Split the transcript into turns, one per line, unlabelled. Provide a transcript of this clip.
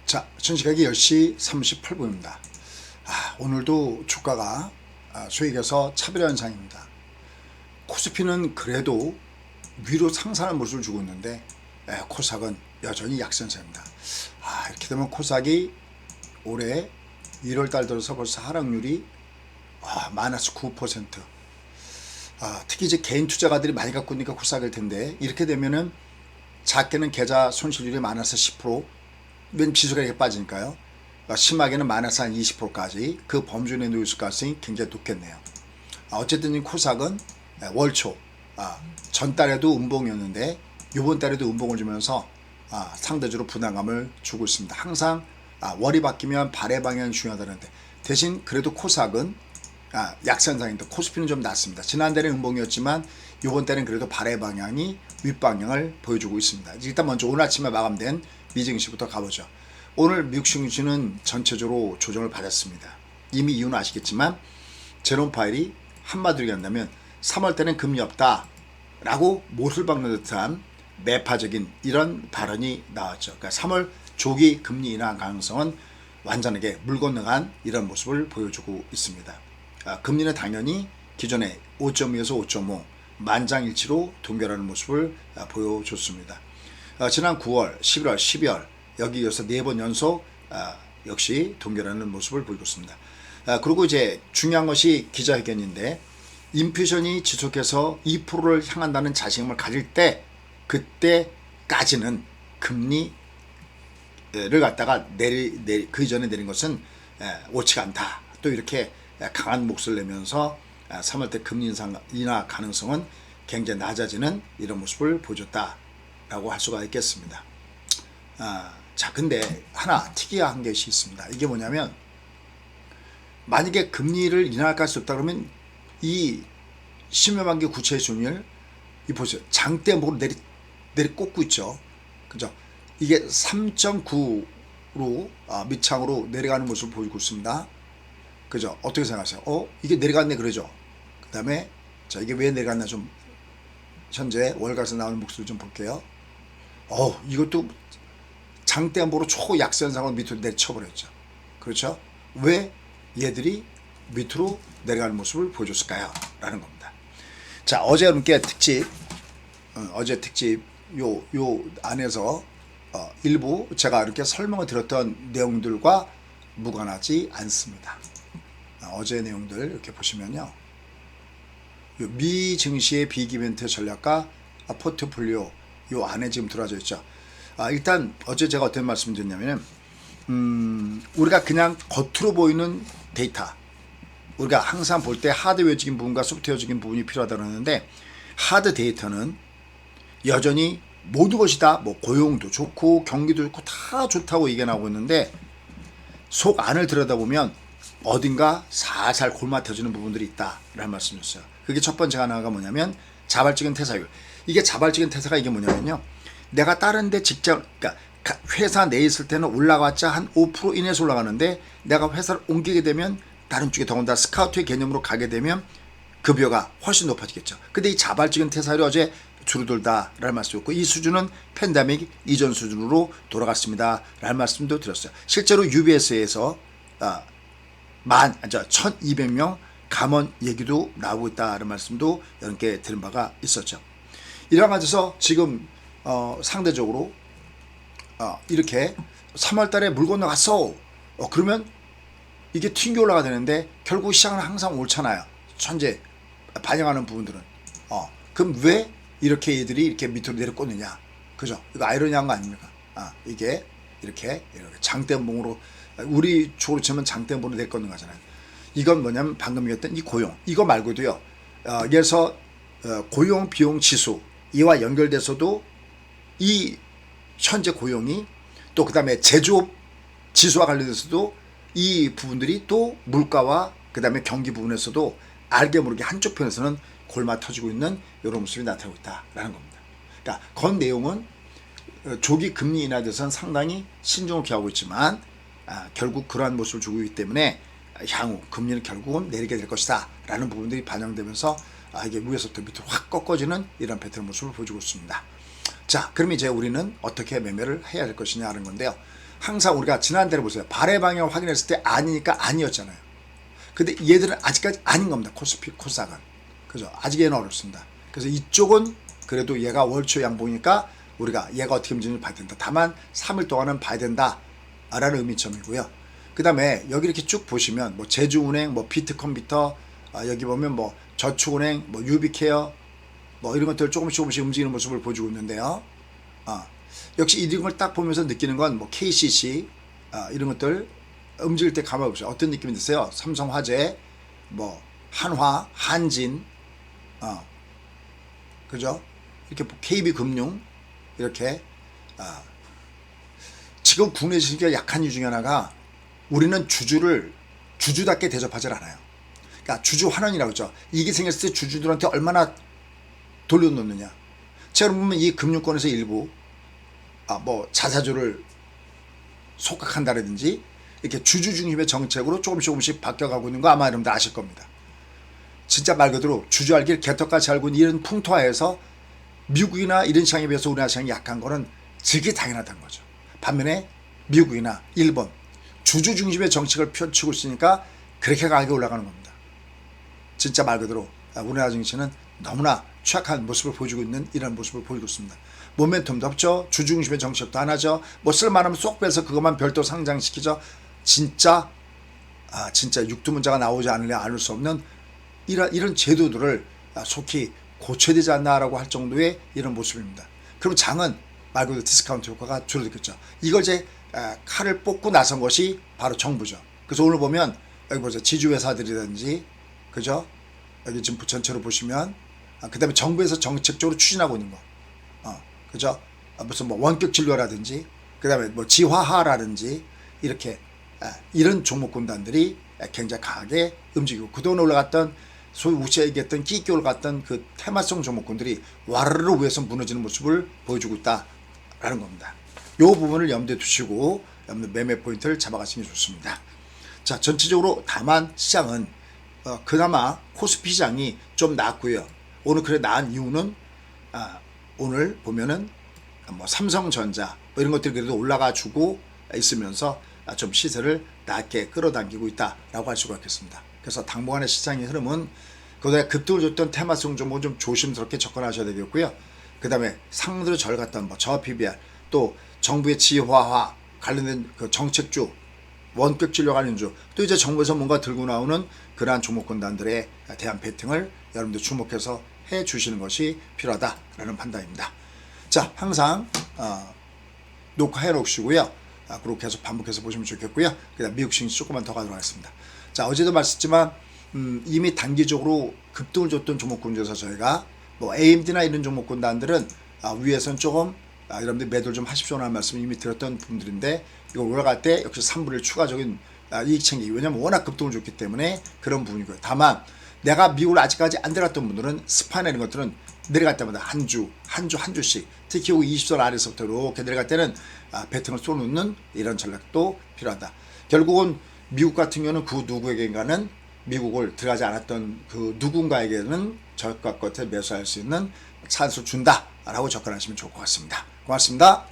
자, 현시각이 10시 38분입니다. 오늘도 주가가 수익에서 차별 현상입니다. 코스피는 그래도 위로 상승하는 모습을 주고 있는데 코스닥은 여전히 약세입니다. 이렇게 되면 코스닥이 올해 1월달 들어서 벌써 하락률이 마이너스 9%. 특히 이제 개인 투자가들이 많이 갖고 있으니까 코스닥일 텐데, 이렇게 되면은 작게는 계좌 손실률이 마이너스 10%, 웬 지수가 이렇게 빠지니까요. 심하게는 마이너스 한 20%까지 그 범주 내에 놓일 가능성이 굉장히 높겠네요. 어쨌든 이 코스닥은 월초 전달에도 음봉이었는데 이번 달에도 음봉을 주면서 상대적으로 부담감을 주고 있습니다. 항상 월이 바뀌면 발의 방향이 중요하다는데, 대신 그래도 코스닥은 약세 현상인데 코스피는 좀 낮습니다. 지난달에는 음봉이었지만 이번 달은 그래도 발의 방향이 윗방향을 보여주고 있습니다. 일단 먼저 오늘 아침에 마감된 미증시부터 가보죠. 오늘 미국 증시는 전체적으로 조정을 받았습니다. 이미 이유는 아시겠지만 제롬 파웰이 한마디로 얘기한다면 3월 때는 금리 없다 라고 못을 박는 듯한 매파적인 이런 발언이 나왔죠. 그러니까 3월 조기 금리 인하 가능성은 완전하게 물 건너간 이런 모습을 보여주고 있습니다. 금리는 당연히 기존에 5.2에서 5.5 만장일치로 동결하는 모습을 보여줬습니다. 지난 9월, 11월, 12월 여기 이어서 4번 연속 역시 동결하는 모습을 보이고 있습니다. 그리고 이제 중요한 것이 기자회견인데, 인플레이션이 지속해서 2%를 향한다는 자신감을 가질 때, 그때까지는 금리를 갖다가 그 이전에 내린 것은 옳지가 않다. 또 이렇게 강한 몫을 내면서 3월 때 금리 인하 가능성은 굉장히 낮아지는 이런 모습을 보여줬다라고 할 수가 있겠습니다. 자, 근데 하나 특이한 것이 있습니다. 이게 뭐냐면, 만약에 금리를 인하할 수 없다 그러면 이 10년 만기 국채 수익률, 이 보세요. 장대목으로 내리 꽂고 있죠. 그죠? 이게 3.9로 밑창으로 내려가는 모습을 보이고 있습니다. 그죠? 어떻게 생각하세요? 이게 내려갔네 그러죠? 그 다음에 자, 이게 왜 내려갔나 좀 현재 월가에서 나오는 목소리 좀 볼게요. 이것도 장대목으로 초약세 현상으로 밑으로 내려쳐버렸죠. 그렇죠? 왜 얘들이 밑으로 내려가는 모습을 보여줬을까요? 라는 겁니다. 자, 어제 여러분께 특집, 어제 특집 요 안에서 일부 제가 이렇게 설명을 드렸던 내용들과 무관하지 않습니다. 어제 내용들 이렇게 보시면요, 미 증시의 빅이벤트 전략과 포트폴리오 요 안에 지금 들어져 있죠. 일단 어제 제가 어떤 말씀 드렸냐면은, 우리가 그냥 겉으로 보이는 데이터, 우리가 항상 볼 때 하드웨어적인 부분과 소프트웨어적인 부분이 필요하다고 하는데, 하드 데이터는 여전히 모든 것이 다 뭐 고용도 좋고 경기도 좋고 다 좋다고 얘기가 나오고 있는데, 속 안을 들여다보면 어딘가 살살 골마터지는 부분들이 있다라는 말씀이었어요. 그게 첫 번째 하나가 뭐냐면 자발적인 퇴사율. 이게 자발적인 퇴사가 이게 뭐냐면요, 내가 다른 데 직장, 그러니까 회사 내에 있을 때는 올라갔자 한 5% 이내에서 올라가는데, 내가 회사를 옮기게 되면 다른 쪽에 더군다나 스카우트의 개념으로 가게 되면 급여가 훨씬 높아지겠죠. 근데 이 자발적인 퇴사율이 어제 줄어들다라는 말씀이었고, 이 수준은 팬데믹 이전 수준으로 돌아갔습니다 라는 말씀도 드렸어요. 실제로 UBS에서 1200명 감원 얘기도 나오고 있다는 말씀도 여러분께 드린 바가 있었죠. 이런 가지서 지금 상대적으로 이렇게 3월 달에 물 건너갔어. 그러면 이게 튕겨 올라가 되는데, 결국 시장은 항상 옳잖아요. 현재 반영하는 부분들은. 그럼 왜 이렇게 얘들이 이렇게 밑으로 내려꽂느냐. 그죠? 이거 아이러니한 거 아닙니까? 이게 이렇게 장대봉으로, 우리 쪽으로 치면 장대봉으로 내려꽂는 거잖아요. 이건 뭐냐면 방금 얘기했던 이 고용, 이거 말고도요, 예를 들어서 고용 비용 지수 이와 연결돼서도 이 현재 고용이, 또 그 다음에 제조업 지수와 관련돼서도 이 부분들이 또 물가와 그 다음에 경기 부분에서도 알게 모르게 한쪽 편에서는 골마 터지고 있는 이런 모습이 나타나고 있다라는 겁니다. 그러니까 그 내용은 조기 금리 인하에 대해서는 상당히 신중을 기하고 있지만, 결국 그러한 모습을 주고 있기 때문에 향후 금리는 결국은 내리게 될 것이다 라는 부분들이 반영되면서 이게 위에서부터 밑으로 확 꺾어지는 이런 패턴 모습을 보여주고 있습니다. 자, 그럼 이제 우리는 어떻게 매매를 해야 될 것이냐 하는 건데요. 항상 우리가 지난달에 보세요. 발의 방향을 확인했을 때 아니니까 아니었잖아요. 근데 얘들은 아직까지 아닌 겁니다. 코스피, 코스닥은. 그죠? 아직 얘는 어렵습니다. 그래서 이쪽은 그래도 얘가 월초 양봉이니까 우리가 얘가 어떻게 움직이는지 봐야 된다. 다만 3일 동안은 봐야 된다. 라는 의미점이고요. 그 다음에 여기 이렇게 쭉 보시면 뭐 제주은행, 뭐 비트컴퓨터, 여기 보면 뭐 저축은행, 뭐 유비케어, 뭐 이런 것들 조금씩 움직이는 모습을 보여주고 있는데요. 역시 이런 걸 딱 보면서 느끼는 건 뭐 KCC 이런 것들 움직일 때 가만히 보세요. 어떤 느낌이 드세요? 삼성화재, 뭐 한화, 한진, 그죠? 이렇게 KB금융 이렇게 지금 국내 주식이 약한 이유 중에 하나가 우리는 주주를 주주답게 대접하지 않아요. 그러니까 주주 환원이라고 하죠. 이게 생겼을 때 주주들한테 얼마나 돌려놓느냐. 제가 보면 이 금융권에서 일부 뭐 자사주를 속각한다든지 이렇게 주주 중심의 정책으로 조금씩 바뀌어가고 있는 거 아마 여러분들 아실 겁니다. 진짜 말 그대로 주주 알기를 개떡같이 알고 있는 이런 풍토화에서 미국이나 이런 시장에 비해서 우리나라 시장이 약한 거는 되게 당연하다는 거죠. 반면에 미국이나 일본 주주 중심의 정책을 펼치고 있으니까 그렇게 가격이 올라가는 겁니다. 진짜 말 그대로 우리나라 증시는 너무나 취약한 모습을 보여주고 있는 이런 모습을 보이고 있습니다. 모멘텀도 없죠. 주주 중심의 정책도 안 하죠. 뭐 쓸만하면 쏙 빼서 그것만 별도 상장시키죠. 진짜 육두문자가 나오지 않을 수 없는 이런 제도들을 속히 고쳐야 되지 않나라고 할 정도의 이런 모습입니다. 그럼 장은 말 그대로 디스카운트 효과가 줄어들겠죠. 이걸 이제 칼을 뽑고 나선 것이 바로 정부죠. 그래서 오늘 보면 여기 보세요. 지주회사들이든지 그죠? 여기 지금 전체로 보시면 그 다음에 정부에서 정책적으로 추진하고 있는 거 그죠? 무슨 뭐 원격 진료라든지 그 다음에 뭐 지화하라든지 이렇게 이런 종목군단들이 굉장히 강하게 움직이고 그동안 올라갔던 소위 우리가 얘기했던 끼끼 올라갔던 그 테마성 종목군들이 와르르 위에서 무너지는 모습을 보여주고 있다라는 겁니다. 이 부분을 염두에 두시고 매매 포인트를 잡아가시는 게 좋습니다. 자, 전체적으로 다만 시장은 그나마 코스피 시장이 좀 나았고요. 오늘 그래 나은 이유는 오늘 보면은 뭐 삼성전자 뭐 이런 것들이 그래도 올라가 주고 있으면서 좀 시세를 낮게 끌어당기고 있다라고 할 수가 있겠습니다. 그래서 당분간의 시장의 흐름은 그동안 급등을 줬던 테마성 종목은 좀 조심스럽게 접근하셔야 되겠고요. 그 다음에 상으로 절갔던 뭐 저 PBR 또 정부의 지화화 관련된 그 정책주 원격 진료 관련주 또 이제 정부에서 뭔가 들고 나오는 그러한 종목군단들에 대한 베팅을 여러분들 주목해서 해 주시는 것이 필요하다라는 판단입니다. 자, 항상 녹화해 놓으시고요. 그리고 계속 반복해서 보시면 좋겠고요. 그다음 미국 증시 조금만 더 가도록 하겠습니다. 자, 어제도 말씀했지만 이미 단기적으로 급등을 줬던 종목군 중에서 저희가 뭐 AMD나 이런 종목군단들은 위에서는 조금 여러분들 매도를 좀 하십시오라는 말씀 이미 드렸던 분들인데 이거 올라갈 때 역시 3분의 1 추가적인 이익 챙기기 왜냐하면 워낙 급등을 줬기 때문에 그런 부분이고요. 다만 내가 미국을 아직까지 안 들어갔던 분들은 스파나 이런 것들은 내려갈 때마다 한 주씩 특히 20선 아래서부터 이렇게 내려갈 때는 베팅을 쏘놓는 이런 전략도 필요하다. 결국은 미국 같은 경우는 그 누구에게인가는 미국을 들어가지 않았던 그 누군가에게는 저가 끝에 매수할 수 있는 찬스를 준다라고 접근하시면 좋을 것 같습니다. 고맙습니다.